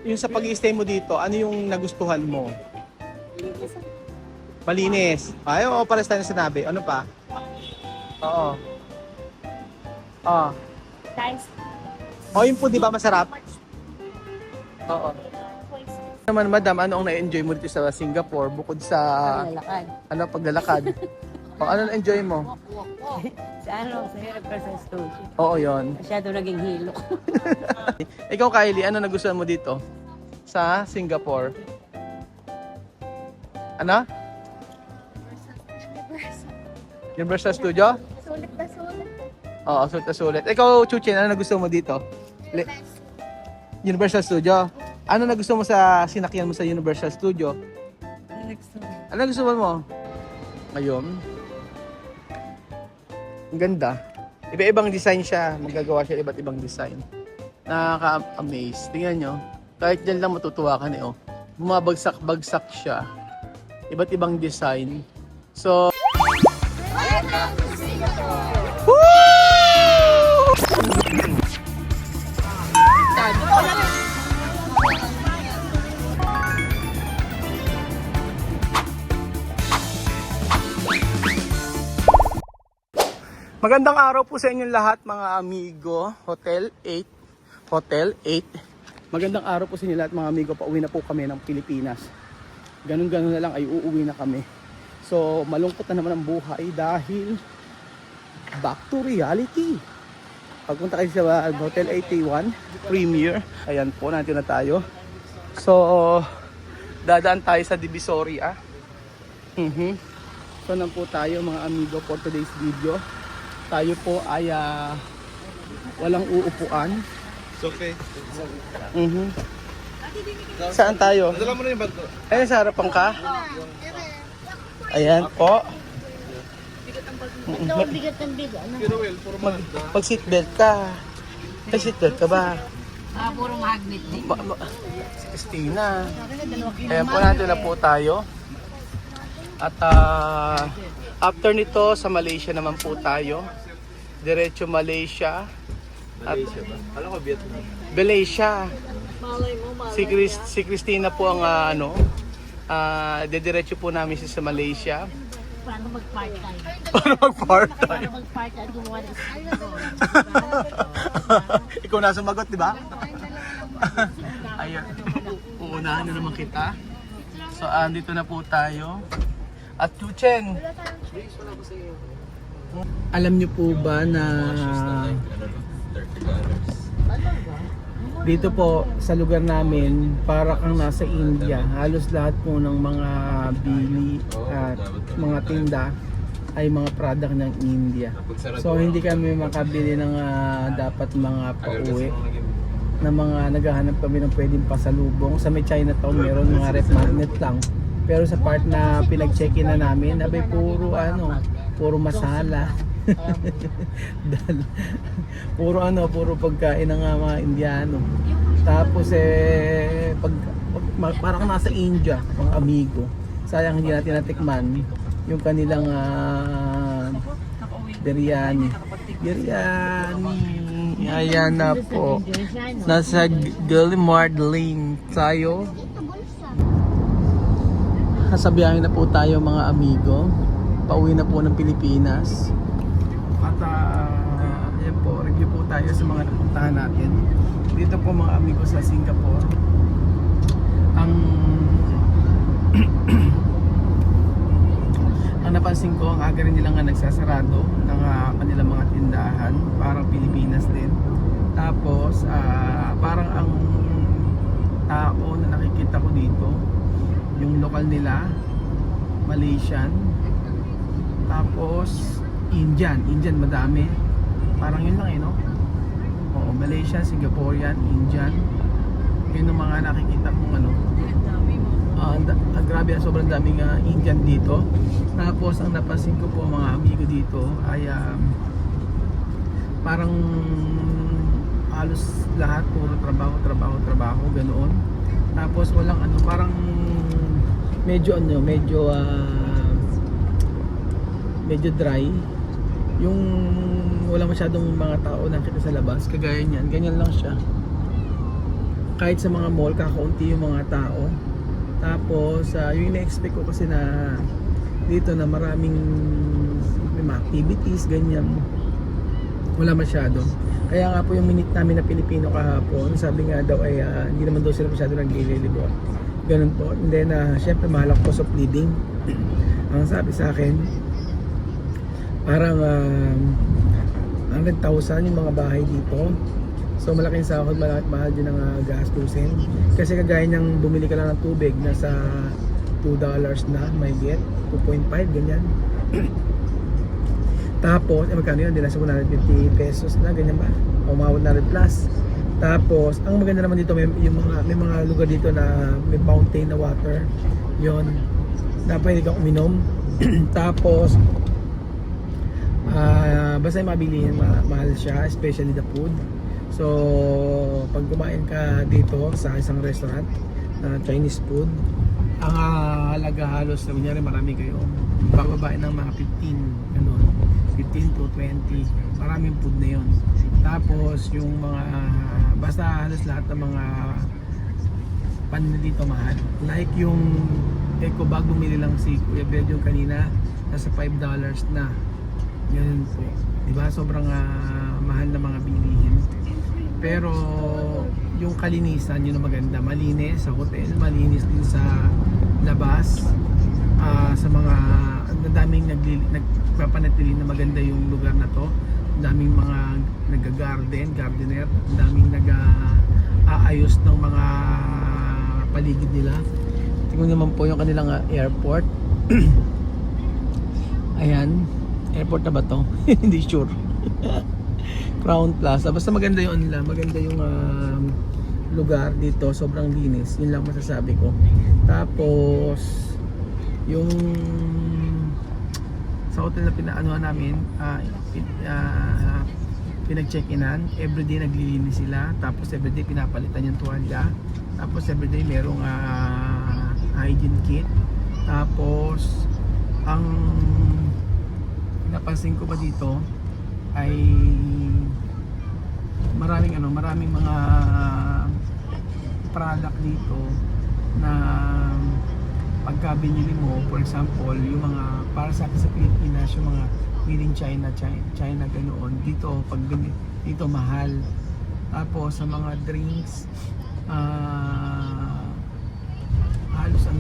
yung sa pag-i-stay mo dito, ano yung nagustuhan mo? Malinis. Ay, oo, pares tayo na sinabi. Ano pa? Oo. Oo. Guys, O, yung food, di ba masarap? Oo. Naman, madam, ano ang na-enjoy mo dito sa Singapore bukod sa lalakad. paglalakad? O, ano na-enjoy mo? Sa Universal Studio. Oo, yon. Masyado naging hilo. Ikaw, Kylie, ano nagustuhan mo dito sa Singapore? Ano? Universal Studio? Sulit na sulit. Oo, sulit na sulit. Ikaw, Chuchin, ano nagustuhan mo dito? Universal Studio? Ano nagustuhan mo sa sinakyan mo sa Universal Studio? Ano nagustuhan mo? Ngayon. Ang ganda. Iba-ibang design siya. Magagawa siya iba't ibang design. Nakaka-amaze. Tingnan nyo. Kahit dyan lang matutuwa ka niyo. Bumabagsak-bagsak siya. Iba't ibang design. So, magandang araw po sa inyong lahat mga amigo. Hotel 8. Magandang araw po sa inyo lahat mga amigo. Pauwi na po kami ng Pilipinas. Ganun-ganun na lang ay uuwi na kami. So malungkot na naman ang buhay dahil back to reality. Pagpunta kayo sa Hotel 81 Premier. Ayan po, natin na tayo. So dadaan tayo sa Divisoria. So nan po tayo mga amigo for today's video. Tayo po ay walang uupuan. Okay. Saan tayo? Dala mo na yung bag ko. Ayun, sa harapan ka. Ayan po. Ito ang bigat ng bigat. Pero well, puro Pag seatbelt ka. May seatbelt ka ba? Puro magnet din. Si Christina. Ayan po, natin na po tayo. At after nito, sa Malaysia naman po tayo. Diretso Malaysia. Malaysia ba? Alam ko Vietnam. Malaysia. Si Christina po ang dediretso po namin siya sa Malaysia. Paano mag-part-time? Para mag-part-time. Paano mag-part-time? Gumawa ng Ikaw na sumagot, di ba? Ayun. Uunahan na naman kita. So, andito na po tayo. At Chuchen, alam niyo po ba na dito po sa lugar namin para kang nasa India, halos lahat po ng mga bili at mga tinda ay mga product ng India. So hindi kami makabili ng dapat mga pauwi na mga naghahanap kami ng pwedeng pasalubong. Sa may Chinatown meron mga ref magnet lang. Pero sa part na pinag-check-in na namin, abay puro masala. puro pagkain ng mga Indiano. Tapos parang nasa India, mga amigo. Sayang hindi natin natikman yung kanilang biryani. Ayan na po. Nasa Guillemard Lane tayo. Nasa biyahe na po tayo mga amigo. Pauwi na po ng Pilipinas. At ayan po, review po tayo sa mga napuntahan natin. Dito po mga amigo sa Singapore. Ang napansin ko, ang aga rin nila nga nagsasarado ng kanilang mga tindahan. Parang Pilipinas din. Tapos, parang ang tao na nakikita ko dito, yung lokal nila, Malaysian, tapos Indian madami. Parang yun lang no? Oo, Malaysian, Singaporean, Indian. Yun ang mga nakikita kong grabe, sobrang daming Indian dito. Tapos ang napansin ko po mga amigo dito ay parang halos lahat puro trabaho, ganoon. Tapos walang parang medyo dry, yung wala masyadong mga tao nakita sa labas, kagaya niyan, ganyan lang siya. Tapos ang napansin ko po mga amigo dito ay parang halos lahat puro trabaho, ganoon. Tapos walang parang medyo dry, yung wala masyadong mga tao nakita sa labas, kagaya niyan, ganyan lang siya. Tapos ang napansin ko po mga amigo dito ay parang halos lahat puro trabaho, ganoon. Tapos walang masyadong mga tao nakita sa labas, kagaya niyan, ganyan lang siya. kahit sa mga mall kakaunti yung mga tao. Tapos yung ina-expect ko kasi na dito na maraming may mga activities ganyan, wala masyado. Kaya nga po yung minute namin na Pilipino kahapon, sabi nga daw ay hindi naman daw sila masyado naglilibot. Ganun po. And then syempre mahal ang cost of living. Ang sabi sa akin parang 100,000 yung mga bahay dito. So malaking sahod, mahal din ang gastusin. Kasi kagaya niyang bumili ka lang ng tubig, nasa $2 na may get, 2.5 ganyan. Tapos, magkano yun? Di nasa 150 pesos na, ganyan ba? O umawad na rin plus. Tapos, ang maganda naman dito, may mga lugar dito na may fountain na water. Yon na pwede kang uminom. Tapos, basta yung mabilihin, mahal siya, especially the food. So, pag kumain ka dito sa isang restaurant na Chinese food, ang halaga halos, kunyari marami kayo, pababae ng mga 15, ganun, 15 to 20, maraming food na yun. Tapos, yung mga, basta halos lahat ng mga panin dito mahal. Like yung eco bag, bumili lang si Kuya Bed yung kanina, nasa $5 na. Ganun po. Diba? Sobrang mahal na mga bilihin. Pero yung kalinisan, yun ang maganda. Malinis sa hotel, malinis din sa labas. Sa mga, ang daming nagpapanatili na maganda yung lugar na to. Ang daming mga gardener, ang daming nag-aayos ng mga paligid nila. Tingnan naman po yung kanilang airport. Ayan, airport na ba to? Hindi sure. Crown Plaza, basta maganda yung nila, maganda yung lugar dito, sobrang linis, yun lang masasabi ko. Tapos yung sa hotel na pinaanuhan namin, pinag-check-inan, everyday naglilinis sila, tapos everyday pinapalitan yung tuwalya, tapos everyday merong hygiene kit. Tapos ang napansin ko pa dito ay maraming mga product dito na pagka binili mo, for example, yung mga para sa atin sa Pilipinas, yung mga made in China ganoon, dito pag dito mahal. Tapos sa mga drinks,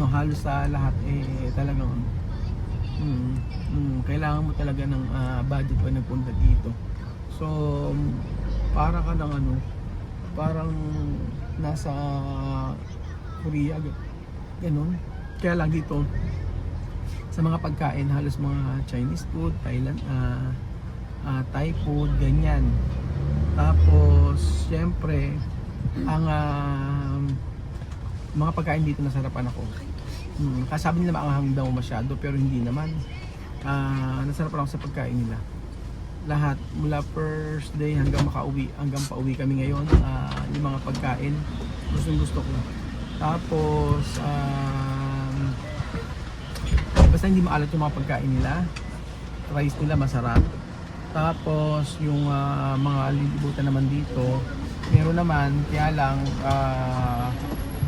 halos sa lahat talagang kailangan mo talaga ng budget pag nagpunta dito. So para ka ng parang nasa Korea ganun. Kaya lang dito sa mga pagkain, halos mga Chinese food, Thailand, Thai food, ganyan. Tapos syempre ang mga pagkain dito nasarapan ako. Kasabi nila maanghang daw masyado, pero hindi naman. Nasarapan ako sa pagkain nila. Lahat mula first day hanggang pauwi kami ngayon, yung mga pagkain gusto ko. Tapos basta hindi maalat yung mga pagkain nila, rice nila masarap. Tapos yung mga lilibutan naman dito, meron naman, kaya lang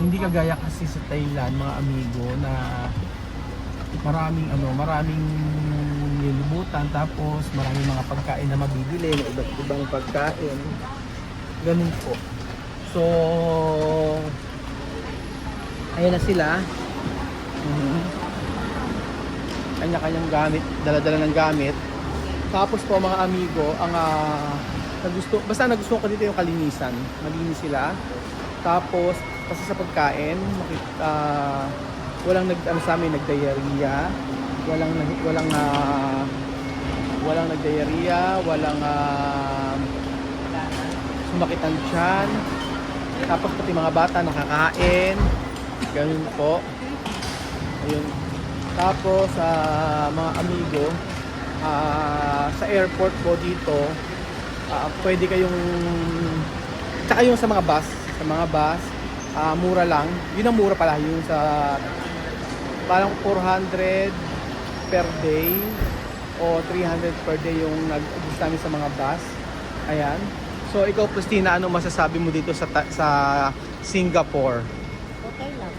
hindi kagaya kasi sa Thailand, mga amigo, na maraming lilibutan, tapos maraming mga pagkain na mabibili, iba't ibang pagkain, ganun po. So ayan na sila, kanya-kanyang gamit, dala-dala ng gamit. Tapos po mga amigo, ang nagustuhan ko dito yung kalinisan, malinis sila. Tapos kasi sa pagkain, walang sa amin nagdiarrhea, walang nagdiarrhea, walang sumakit ang tiyan. Tapos pati mga bata nakakain, ganun po. Ayun. Tapos mga amigo, sa airport po dito, pwede kayong, tsaka yung sa mga bus, mura lang. Yun ang mura pala, yung sa parang 400 per day o 300 per day yung nag-ubus namin sa mga bus. Ayan. So ikaw, Christina, ano masasabi mo dito sa Singapore? Okay lang.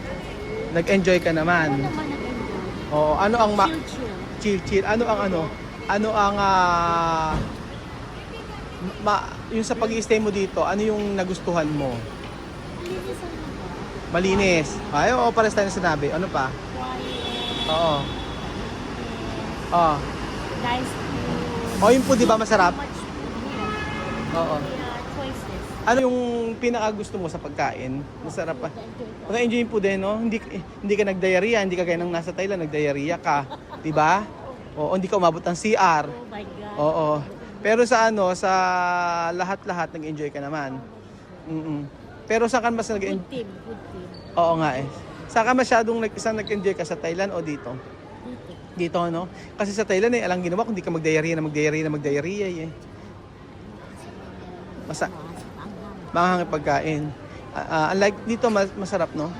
Nag-enjoy ka Ako naman. naman nag-enjoy. Oo, ano ang Chill. chill-chill? Ano ang yung sa pag-i-stay mo dito, ano yung nagustuhan mo? Linis ang lugar. Malinis. Ay, oo, pares tayo na sinabi. Ano pa? Quiet. Oo. Oh. Nice food. O yun po, di ba masarap? Much food. Oo. Choices. Ano yung pinaka-gusto mo sa pagkain? Masarap pa. Enjoy ko. Naka-enjoy po din, no? Hindi ka nag-diarrhea, hindi ka gaya ng nasa Thailand, nag-diarrhea ka. Di ba? Oo, hindi ka umabot ng CR. Oh my God. Oo. Pero sa sa lahat-lahat nag-enjoy ka naman. Pero saan ka mas Good nag-enjoy? team. Good team. Oo nga eh. Saan ka masyadong nag-enjoy ka, sa Thailand o dito? Dito. Dito, no? Kasi sa Thailand eh, alang ginawa kung di ka mag-diarrhea eh. Mahangang pagkain. Unlike dito, masarap, no?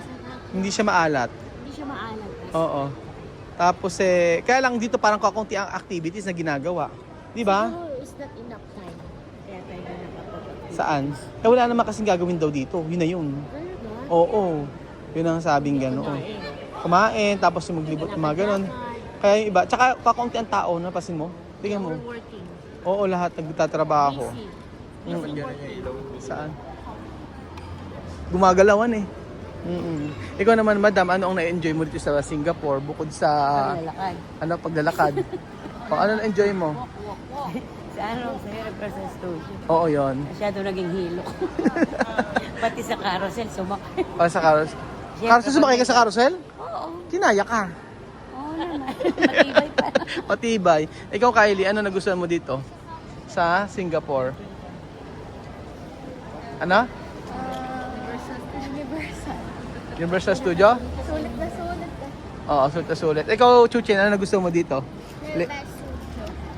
Hindi siya maalat. Hindi siya maalat. Oo. Tapos kaya lang dito parang kakunti ang activities na ginagawa. Di ba? Siguro is not enough time. Kaya tayo na nakapag-activity. Saan? Wala naman kasing gagawin daw dito. Yun na yun. Talaga? Oo. Yun ang sabing gano'n. Kumain, tapos yung maglibot, mga gano'n. Kaya yung iba. Tsaka kakunti ang tao, napasin mo? Tingnan mo. Overworking. Oo, lahat nagtatrabaho. Busy. Saan? Gumagalawan eh. Ikaw naman, madam, ano ang na-enjoy mo dito sa Singapore bukod sa paglalakad? O, ano na-enjoy mo? Sa sa Universal Studio. Oo, yon. Masyado naging hilo. Pati sa carousel, sumakay. O, sa carousel. Carousel, sumakay ka sa carousel? Oo. Tinaya ka. Oo naman. Matibay pa. Matibay. Ikaw, Kylie, ano nagustuhan mo dito sa Singapore? Ano? Universal Studio? Sulit na sulit ka. Oo, sulit na sulit. Ikaw, Chuchin, ano nagustuhan mo dito?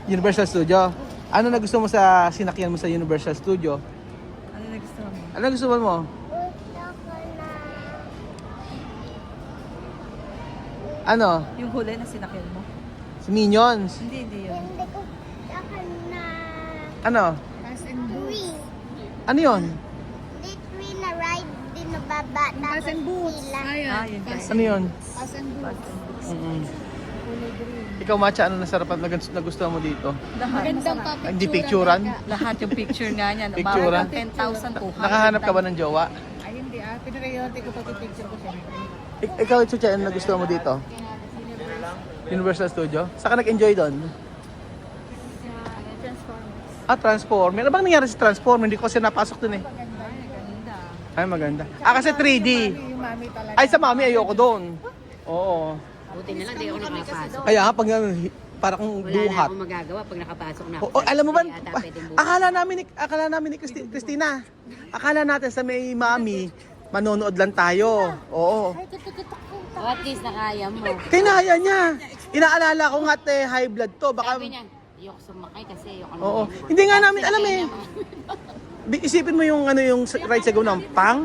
Universal Studio. Ano nagustuhan mo sa sinakyan mo sa Universal Studio? Ano nagustuhan mo? Ano nagustuhan mo? Ano? Yung huli na sinakyan mo? Si Minions. Hindi yun. Hindi ko akan na Ano? green. Ano yon? Literally na ride din na baba. Tapos sila. Yun tayo. Ano yon? Ikaw, Macha, ano nasarapan nagustuhan mo dito? Magandang Hindi picturean? Lahat yung picture nga niya. Picturean? 10,200. Nakahanap ka ba ng jowa? Ay, hindi ah. Pinag-iyote ko pati picture ko siya. Ikaw, Chuchin, ano nagustuhan mo dito? Universal Studio? Saan ka nag-enjoy doon? Transformer. Ano bang nangyari sa Transformer? Hindi ko kasi napasok dun eh. Ay, maganda. Kasi 3D. Yung mami talaga. Ay, sa mami, ayoko doon. Oo. Buti na lang, di ako nakapasok. Kaya pag parang Wala na duhat. akong magagawa pag nakapasok na ako. Alam mo ba, Kaya ata pwedeng bukas. akala namin ni Christina, akala natin sa may mami, manonood lang tayo. Oo. Oh, at least nakaya mo. Kinaya niya. Inaalala ko nga high blood to. Baka, Sabi niya, ayoko sumakay kasi ayoko oo. naman. Hindi nga namin alam Sakay eh. naman. Isipin mo yung ride sa ng pang.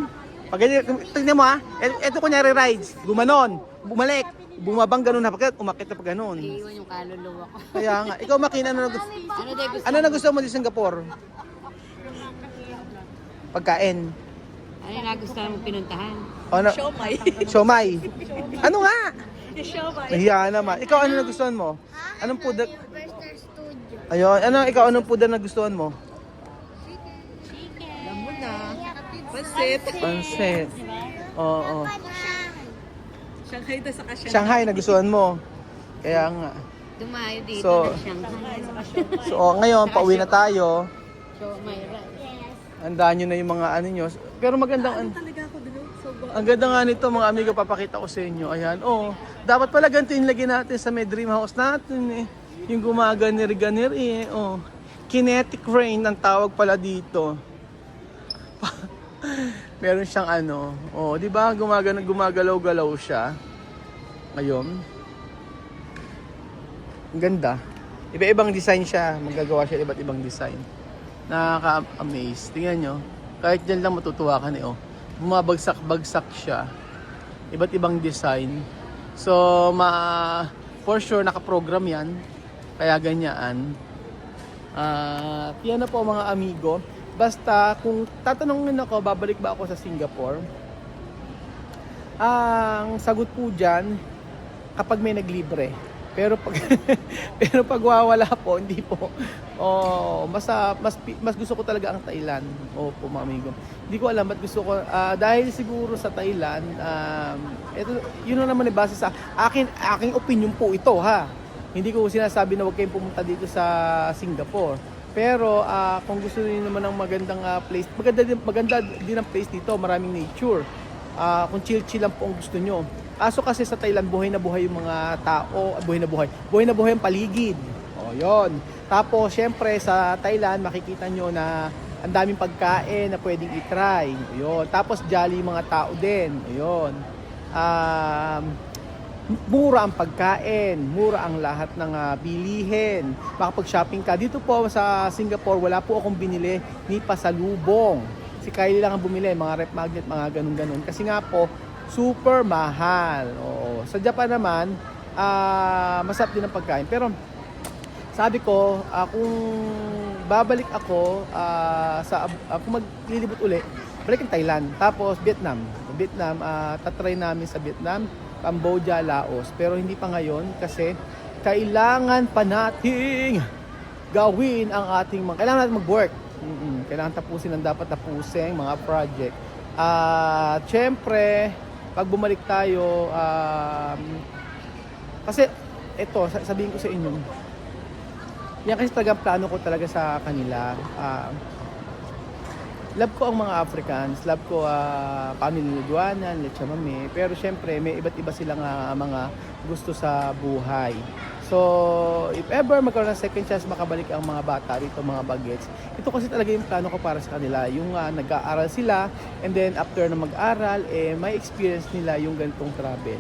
Pag tignan mo ito kunyari rides, gumanon, bumalik, bumabang ganun na pagkat umakit na pag ganun. Iiwan yung kaluluwa ko. Kaya nga, ikaw Makina, Ano daw gusto? ano na gusto mo di Singapore? Pagkain. Ano yung nagustuhan mo pinuntahan? Ano? Siomay. Ano nga? Nahiya naman. Ikaw ano nagustuhan mo? Anong food? Universal Studio. Ayun, ikaw anong food na nagustuhan mo? Pansit. Oo. Shanghai nagustuhan mo. Kaya nga. Dumayo dito So- ng Shanghai. So ngayon, pauwi na tayo. So, Mayra. Handaan nyo na yung mga ano nyo. Pero magandang ang ganda nga nito mga amigo, papakita ko sa inyo. Ayan, dapat pala ganito yung lagyan natin sa may dream house natin eh. Yung gumaganir-ganir eh. Kinetic rain ang tawag pala dito. Meron siyang di ba? Gumagalaw-galaw siya. Ngayon. Ang ganda. Iba-ibang design siya. Magagawa siya iba't ibang design. Nakaka-amaze. Tingnan nyo. Kahit dyan lang matutuwa ka bumabagsak-bagsak siya. Iba't ibang design. So, for sure, nakaprogram yan. Kaya ganyan. Yan na po mga amigo. Basta, kung tatanungin ako, babalik ba ako sa Singapore? Ang sagot po dyan, kapag may naglibre. Pero pag pero pag wawala po, hindi po. Mas gusto ko talaga ang Thailand. Opo, mga amigo. Hindi ko alam ba't gusto ko dahil siguro sa Thailand, ito yun naman ay base sa aking opinion po ito, ha. Hindi ko sinasabi na huwag kayong pumunta dito sa Singapore. Pero kung gusto niyo naman ng magandang place, maganda din ang place dito, maraming nature. Kung chill-chill lang po ang gusto nyo. Aso kasi sa Thailand, buhay na buhay yung mga tao, buhay na buhay ang paligid. O, yon. Tapos, syempre, sa Thailand, makikita nyo na ang daming pagkain na pwedeng i-try. Yun. Tapos, jolly yung mga tao din. Yun. Mura ang pagkain, mura ang lahat ng bilihin. Makapag-shopping ka. Dito po sa Singapore, wala po akong binili ni pasalubong. Si Kylie lang ang bumili, mga rep magnet, mga ganun-ganun. Kasi nga po, super mahal. Oo. Sa Japan naman, masarap din ang pagkain. Pero sabi ko, kung babalik ako, kung maglilibot uli, balik ang Thailand. Tapos Vietnam. Tatry namin sa Vietnam, Cambodia, Laos. Pero hindi pa ngayon kasi kailangan pa nating gawin ang ating kailangan natin mag-work. Kailangan tapusin ang dapat tapusin, mga project. Syempre, pag bumalik tayo, kasi ito, sabihin ko sa inyo, yan kasi talagang plano ko talaga sa kanila. Love ko ang mga Africans, love ko family Luduanan, Leche Mami, pero syempre may iba't iba silang mga gusto sa buhay. So, if ever magkaroon ng second chance makabalik ang mga bata rito, mga bagets, ito kasi talaga yung plano ko para sa kanila. Yung nag-aaral sila, and then after na mag-aral, may experience nila yung ganitong travel.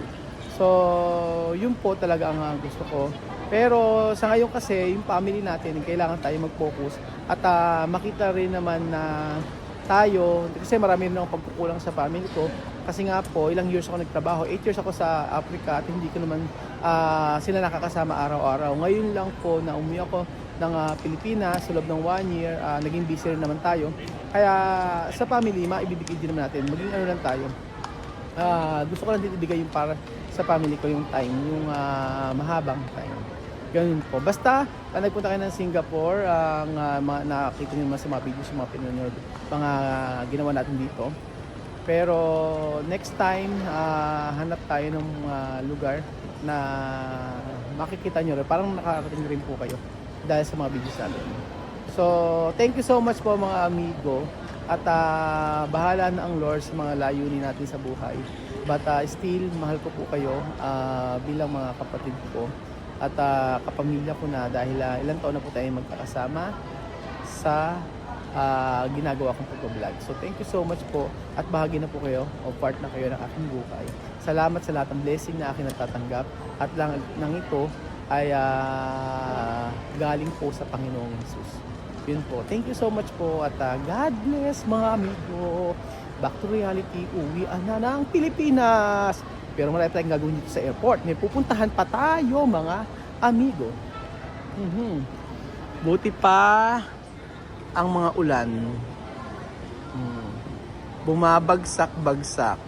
So, yun po talaga ang gusto ko. Pero sa ngayon kasi, yung family natin, kailangan tayo mag-focus at makita rin naman na tayo, kasi marami rin akong pagkukulang sa family ko. Kasi nga po, ilang years ako nagtrabaho, 8 years ako sa Africa at hindi ko naman sila nakakasama araw-araw. Ngayon lang po na umuwi ako ng Pilipinas sa loob ng 1 year, naging busy rin naman tayo. Kaya sa family, maibibigay din naman natin, maging ano lang tayo. Gusto ko lang din ibigay yung para sa family ko yung time, yung mahabang time. Ganun po. Basta, nagpunta kayo ng Singapore, nakakita nyo naman sa mga videos, mga pinanood, mga ginawa natin dito. Pero next time, hanap tayo ng lugar na makikita nyo rin. Parang nakarating rin po kayo dahil sa mga videos natin. So, thank you so much po mga amigo. At bahala na ang Lord sa mga layunin natin sa buhay. But still, mahal ko po kayo bilang mga kapatid ko. At kapamilya ko na dahil ilang taon na po tayo magkakasama sa ginagawa kong pag-vlog. So thank you so much po at bahagi na po kayo o part na kayo ng aking buhay. Salamat sa lahat ng blessing na akin natatanggap at lang ito ay galing po sa Panginoong Jesus. Yun po. Thank you so much po at God bless mga amigo. Back to reality, uwian na ng Pilipinas. Pero marami tayong gagawin dito sa airport. May pupuntahan pa tayo mga amigo. Buti pa ang mga ulan. Bumabagsak-bagsak.